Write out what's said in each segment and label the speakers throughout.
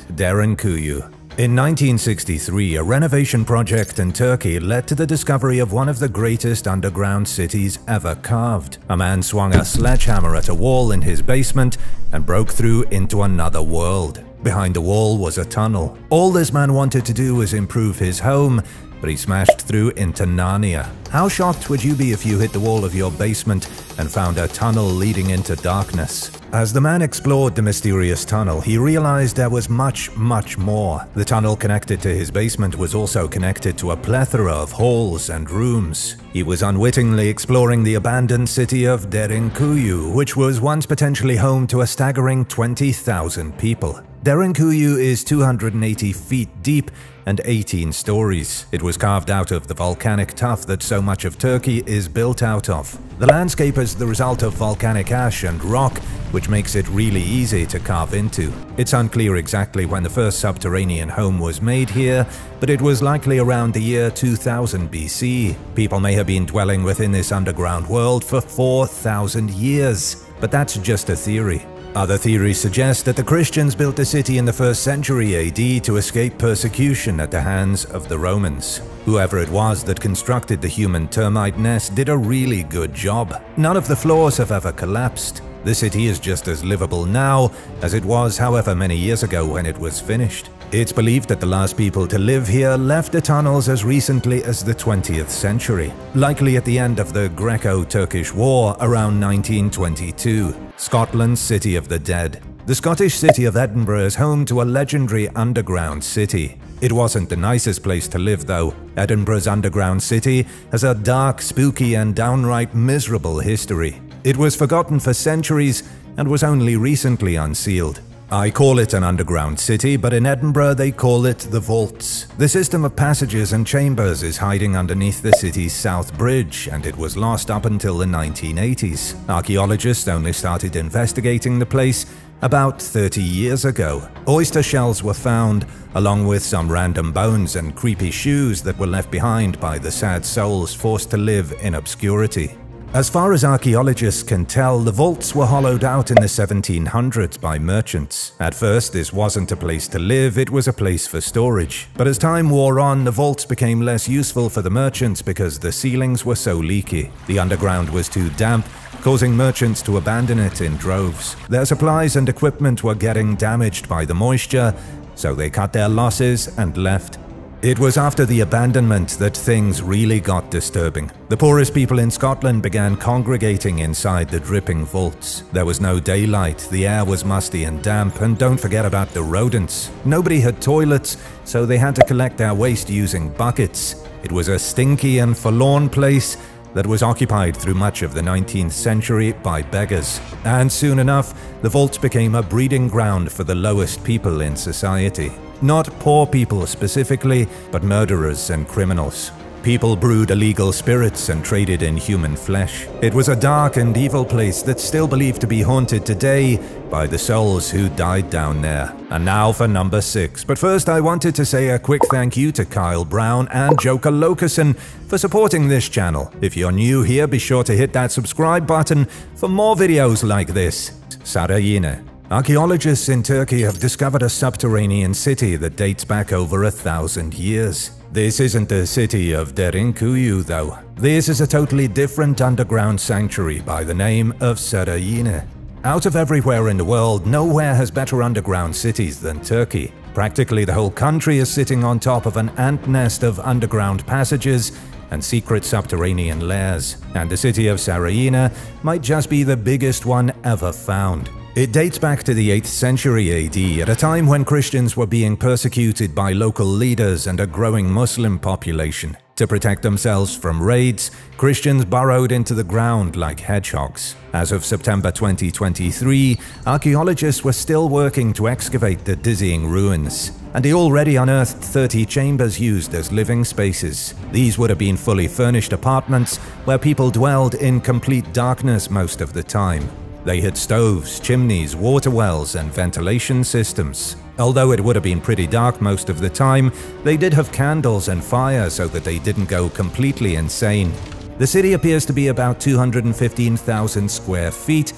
Speaker 1: Derinkuyu. In 1963, a renovation project in Turkey led to the discovery of one of the greatest underground cities ever carved. A man swung a sledgehammer at a wall in his basement and broke through into another world. Behind the wall was a tunnel. All this man wanted to do was improve his home, but he smashed through into Narnia. How shocked would you be if you hit the wall of your basement and found a tunnel leading into darkness? As the man explored the mysterious tunnel, he realized there was much, much more. The tunnel connected to his basement was also connected to a plethora of halls and rooms. He was unwittingly exploring the abandoned city of Derinkuyu, which was once potentially home to a staggering 20,000 people. Derinkuyu is 280 feet deep and 18 stories. It was carved out of the volcanic tuff that so much of Turkey is built out of. The landscape is the result of volcanic ash and rock, which makes it really easy to carve into. It's unclear exactly when the first subterranean home was made here, but it was likely around the year 2000 BC. People may have been dwelling within this underground world for 4,000 years, but that's just a theory. Other theories suggest that the Christians built the city in the 1st century AD to escape persecution at the hands of the Romans. Whoever it was that constructed the human termite nest did a really good job. None of the floors have ever collapsed. The city is just as livable now as it was however many years ago when it was finished. It's believed that the last people to live here left the tunnels as recently as the 20th century, likely at the end of the Greco-Turkish War around 1922. Scotland's City of the Dead. The Scottish city of Edinburgh is home to a legendary underground city. It wasn't the nicest place to live though. Edinburgh's underground city has a dark, spooky and downright miserable history. It was forgotten for centuries and was only recently unsealed. I call it an underground city, but in Edinburgh they call it the vaults. The system of passages and chambers is hiding underneath the city's South Bridge, and it was lost up until the 1980s. Archaeologists only started investigating the place about 30 years ago. Oyster shells were found, along with some random bones and creepy shoes that were left behind by the sad souls forced to live in obscurity. As far as archaeologists can tell, the vaults were hollowed out in the 1700s by merchants. At first, this wasn't a place to live, it was a place for storage. But as time wore on, the vaults became less useful for the merchants because the ceilings were so leaky. The underground was too damp, causing merchants to abandon it in droves. Their supplies and equipment were getting damaged by the moisture, so they cut their losses and left. It was after the abandonment that things really got disturbing. The poorest people in Scotland began congregating inside the dripping vaults. There was no daylight, the air was musty and damp, and don't forget about the rodents. Nobody had toilets, so they had to collect their waste using buckets. It was a stinky and forlorn place that was occupied through much of the 19th century by beggars. And soon enough, the vaults became a breeding ground for the lowest people in society. Not poor people specifically, but murderers and criminals. People brewed illegal spirits and traded in human flesh. It was a dark and evil place that's still believed to be haunted today by the souls who died down there. And now for number 6. But first I wanted to say a quick thank you to Kyle Brown and Joker Locuson for supporting this channel. If you're new here, be sure to hit that subscribe button for more videos like this. Sarayine. Archaeologists in Turkey have discovered a subterranean city that dates back over 1,000 years. This isn't the city of Derinkuyu though. This is a totally different underground sanctuary by the name of Sarayine. Out of everywhere in the world, nowhere has better underground cities than Turkey. Practically the whole country is sitting on top of an ant nest of underground passages and secret subterranean lairs. And the city of Sarayine might just be the biggest one ever found. It dates back to the 8th century AD, at a time when Christians were being persecuted by local leaders and a growing Muslim population. To protect themselves from raids, Christians burrowed into the ground like hedgehogs. As of September 2023, archaeologists were still working to excavate the dizzying ruins, and they already unearthed 30 chambers used as living spaces. These would have been fully furnished apartments where people dwelled in complete darkness most of the time. They had stoves, chimneys, water wells, and ventilation systems. Although it would have been pretty dark most of the time, they did have candles and fire so that they didn't go completely insane. The city appears to be about 215,000 square feet,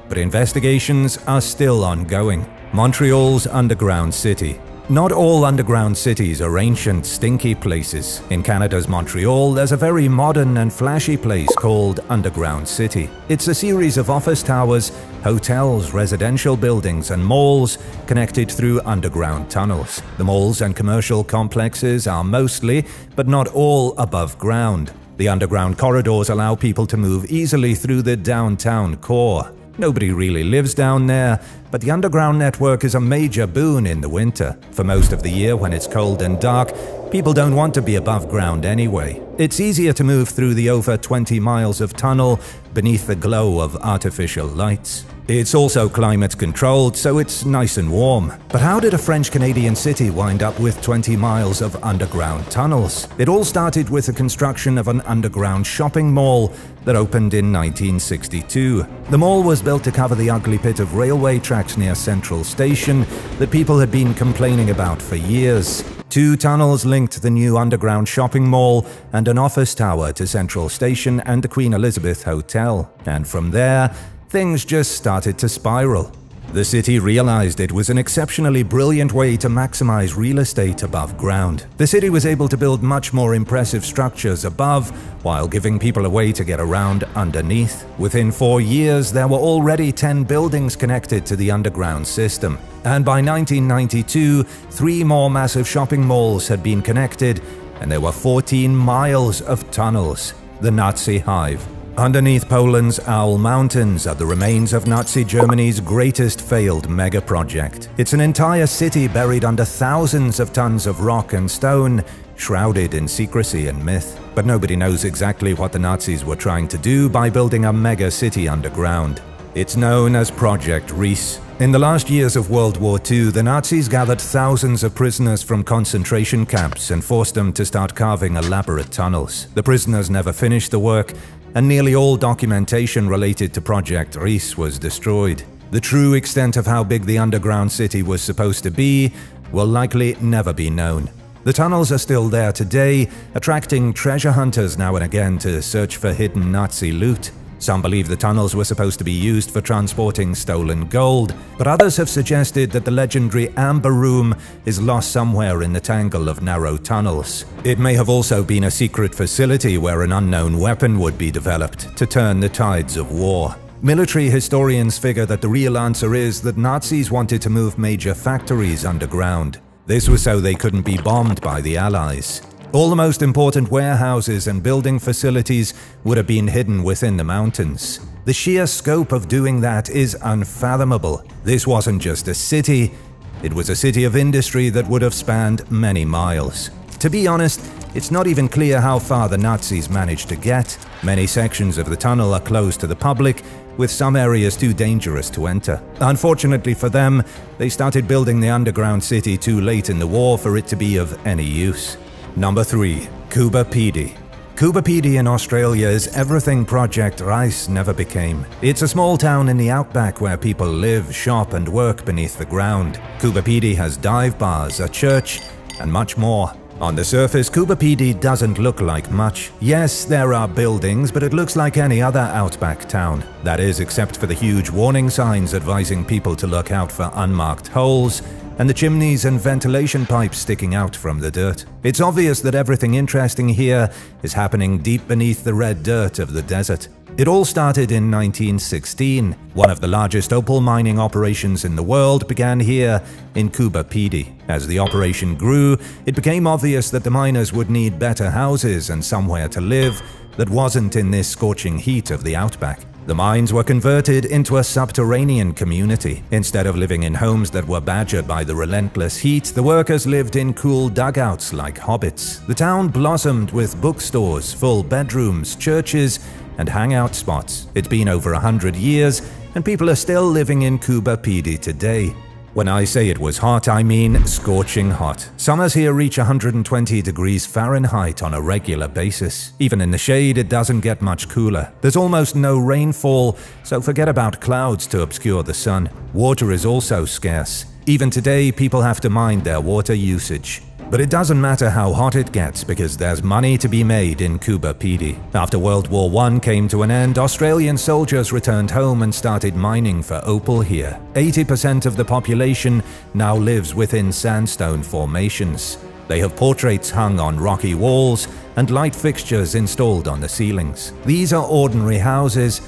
Speaker 1: but investigations are still ongoing. Montreal's underground city. Not all underground cities are ancient, stinky places. In Canada's Montreal, there's a very modern and flashy place called Underground City. It's a series of office towers, hotels, residential buildings, and malls connected through underground tunnels. The malls and commercial complexes are mostly, but not all, above ground. The underground corridors allow people to move easily through the downtown core. Nobody really lives down there, but the underground network is a major boon in the winter. For most of the year when it's cold and dark, people don't want to be above ground anyway. It's easier to move through the over 20 miles of tunnel beneath the glow of artificial lights. It's also climate controlled, so it's nice and warm. But how did a French-Canadian city wind up with 20 miles of underground tunnels? It all started with the construction of an underground shopping mall that opened in 1962. The mall was built to cover the ugly pit of railway tracks near Central Station that people had been complaining about for years. 2 tunnels linked the new underground shopping mall and an office tower to Central Station and the Queen Elizabeth Hotel. And from there, things just started to spiral. The city realized it was an exceptionally brilliant way to maximize real estate above ground. The city was able to build much more impressive structures above, while giving people a way to get around underneath. Within 4 years, there were already 10 buildings connected to the underground system. And by 1992, 3 more massive shopping malls had been connected, and there were 14 miles of tunnels. The Nazi Hive. Underneath Poland's Owl Mountains are the remains of Nazi Germany's greatest failed mega-project. It's an entire city buried under thousands of tons of rock and stone, shrouded in secrecy and myth. But nobody knows exactly what the Nazis were trying to do by building a mega-city underground. It's known as Project Reese. In the last years of World War II, the Nazis gathered thousands of prisoners from concentration camps and forced them to start carving elaborate tunnels. The prisoners never finished the work, and nearly all documentation related to Project Reese was destroyed. The true extent of how big the underground city was supposed to be will likely never be known. The tunnels are still there today, attracting treasure hunters now and again to search for hidden Nazi loot. Some believe the tunnels were supposed to be used for transporting stolen gold, but others have suggested that the legendary Amber Room is lost somewhere in the tangle of narrow tunnels. It may have also been a secret facility where an unknown weapon would be developed to turn the tides of war. Military historians figure that the real answer is that Nazis wanted to move major factories underground. This was so they couldn't be bombed by the Allies. All the most important warehouses and building facilities would have been hidden within the mountains. The sheer scope of doing that is unfathomable. This wasn't just a city, it was a city of industry that would have spanned many miles. To be honest, it's not even clear how far the Nazis managed to get. Many sections of the tunnel are closed to the public, with some areas too dangerous to enter. Unfortunately for them, they started building the underground city too late in the war for it to be of any use. Number 3. Kuba Ped. Kuba Ped in Australia is everything Project Rice never became. It's a small town in the outback where people live, shop and work beneath the ground. Kuba Ped has dive bars, a church, and much more. On the surface, Kuba Ped doesn't look like much. Yes, there are buildings, but it looks like any other outback town. That is, except for the huge warning signs advising people to look out for unmarked holes, and the chimneys and ventilation pipes sticking out from the dirt. It's obvious that everything interesting here is happening deep beneath the red dirt of the desert. It all started in 1916. One of the largest opal mining operations in the world began here in Kuba Ped. As the operation grew, it became obvious that the miners would need better houses and somewhere to live that wasn't in this scorching heat of the outback. The mines were converted into a subterranean community. Instead of living in homes that were badgered by the relentless heat, the workers lived in cool dugouts like hobbits. The town blossomed with bookstores, full bedrooms, churches, and hangout spots. It's been over 100 years, and people are still living in Kuba Ped today. When I say it was hot, I mean scorching hot. Summers here reach 120 degrees Fahrenheit on a regular basis. Even in the shade, it doesn't get much cooler. There's almost no rainfall, so forget about clouds to obscure the sun. Water is also scarce. Even today, people have to mind their water usage. But it doesn't matter how hot it gets because there's money to be made in Kuba Ped. After World War I came to an end, Australian soldiers returned home and started mining for opal here. 80% of the population now lives within sandstone formations. They have portraits hung on rocky walls and light fixtures installed on the ceilings. These are ordinary houses,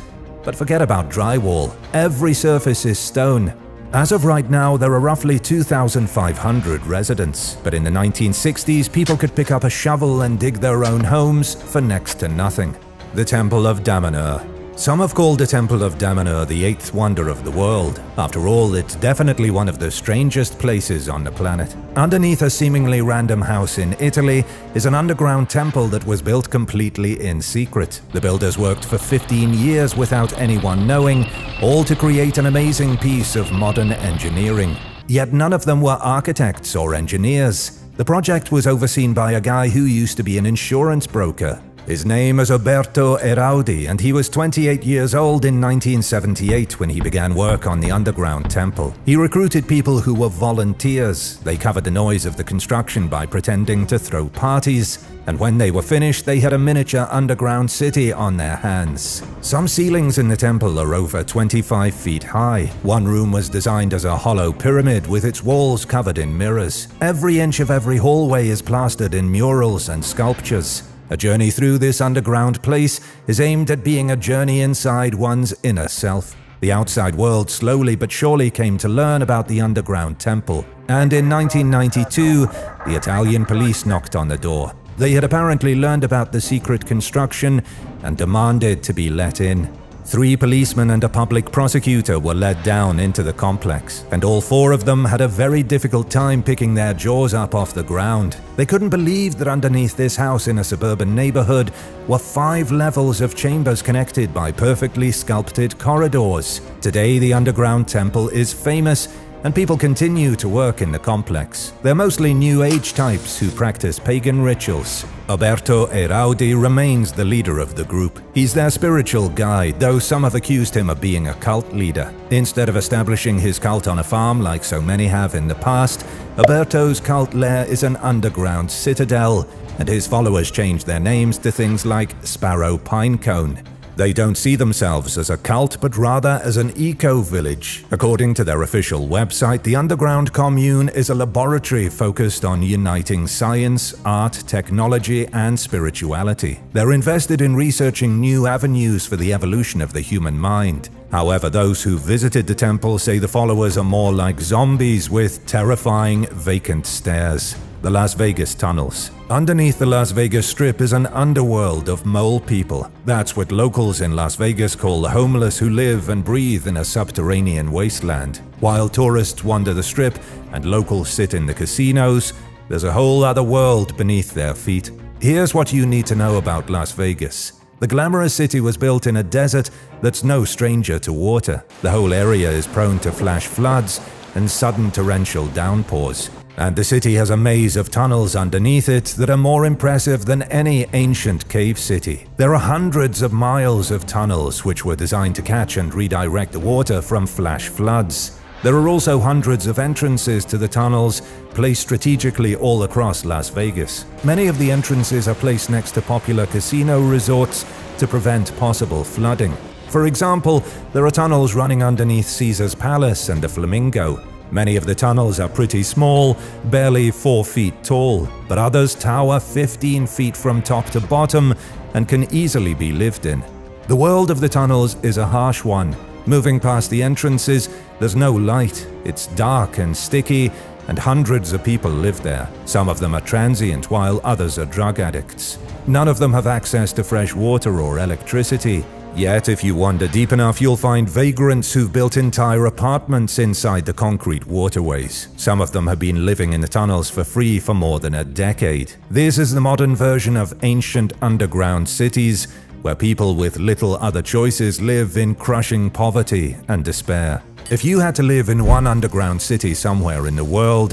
Speaker 1: but forget about drywall. Every surface is stone. As of right now, there are roughly 2,500 residents, but in the 1960s, people could pick up a shovel and dig their own homes for next to nothing. The Temple of Damanur. Some have called the Temple of Damanur the eighth wonder of the world. After all, it's definitely one of the strangest places on the planet. Underneath a seemingly random house in Italy is an underground temple that was built completely in secret. The builders worked for 15 years without anyone knowing, all to create an amazing piece of modern engineering. Yet none of them were architects or engineers. The project was overseen by a guy who used to be an insurance broker. His name is Roberto Eraudi, and he was 28 years old in 1978 when he began work on the underground temple. He recruited people who were volunteers. They covered the noise of the construction by pretending to throw parties, and when they were finished, they had a miniature underground city on their hands. Some ceilings in the temple are over 25 feet high. One room was designed as a hollow pyramid with its walls covered in mirrors. Every inch of every hallway is plastered in murals and sculptures. A journey through this underground place is aimed at being a journey inside one's inner self. The outside world slowly but surely came to learn about the underground temple, and in 1992, the Italian police knocked on the door. They had apparently learned about the secret construction and demanded to be let in. 3 policemen and a public prosecutor were led down into the complex, and all 4 of them had a very difficult time picking their jaws up off the ground. They couldn't believe that underneath this house in a suburban neighborhood were 5 levels of chambers connected by perfectly sculpted corridors. Today, the underground temple is famous, and people continue to work in the complex. They're mostly New Age types who practice pagan rituals. Roberto Eraudi remains the leader of the group. He's their spiritual guide, though some have accused him of being a cult leader. Instead of establishing his cult on a farm like so many have in the past, Roberto's cult lair is an underground citadel, and his followers change their names to things like Sparrow Pinecone. They don't see themselves as a cult, but rather as an eco-village. According to their official website, the underground commune is a laboratory focused on uniting science, art, technology, and spirituality. They're invested in researching new avenues for the evolution of the human mind. However, those who visited the temple say the followers are more like zombies with terrifying, vacant stares. The Las Vegas tunnels. Underneath the Las Vegas Strip is an underworld of mole people. That's what locals in Las Vegas call the homeless who live and breathe in a subterranean wasteland. While tourists wander the Strip and locals sit in the casinos, there's a whole other world beneath their feet. Here's what you need to know about Las Vegas. The glamorous city was built in a desert that's no stranger to water. The whole area is prone to flash floods and sudden torrential downpours. And the city has a maze of tunnels underneath it that are more impressive than any ancient cave city. There are hundreds of miles of tunnels which were designed to catch and redirect the water from flash floods. There are also hundreds of entrances to the tunnels placed strategically all across Las Vegas. Many of the entrances are placed next to popular casino resorts to prevent possible flooding. For example, there are tunnels running underneath Caesar's Palace and the Flamingo. Many of the tunnels are pretty small, barely 4 feet tall, but others tower 15 feet from top to bottom and can easily be lived in. The world of the tunnels is a harsh one. Moving past the entrances, there's no light. It's dark and sticky, and hundreds of people live there. Some of them are transient, while others are drug addicts. None of them have access to fresh water or electricity. Yet, if you wander deep enough, you'll find vagrants who've built entire apartments inside the concrete waterways. Some of them have been living in the tunnels for free for more than a decade. This is the modern version of ancient underground cities, where people with little other choices live in crushing poverty and despair. If you had to live in one underground city somewhere in the world,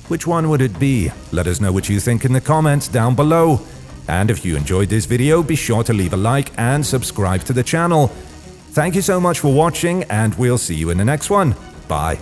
Speaker 1: which one would it be? Let us know what you think in the comments down below. And if you enjoyed this video, be sure to leave a like and subscribe to the channel. Thank you so much for watching, and we'll see you in the next one. Bye.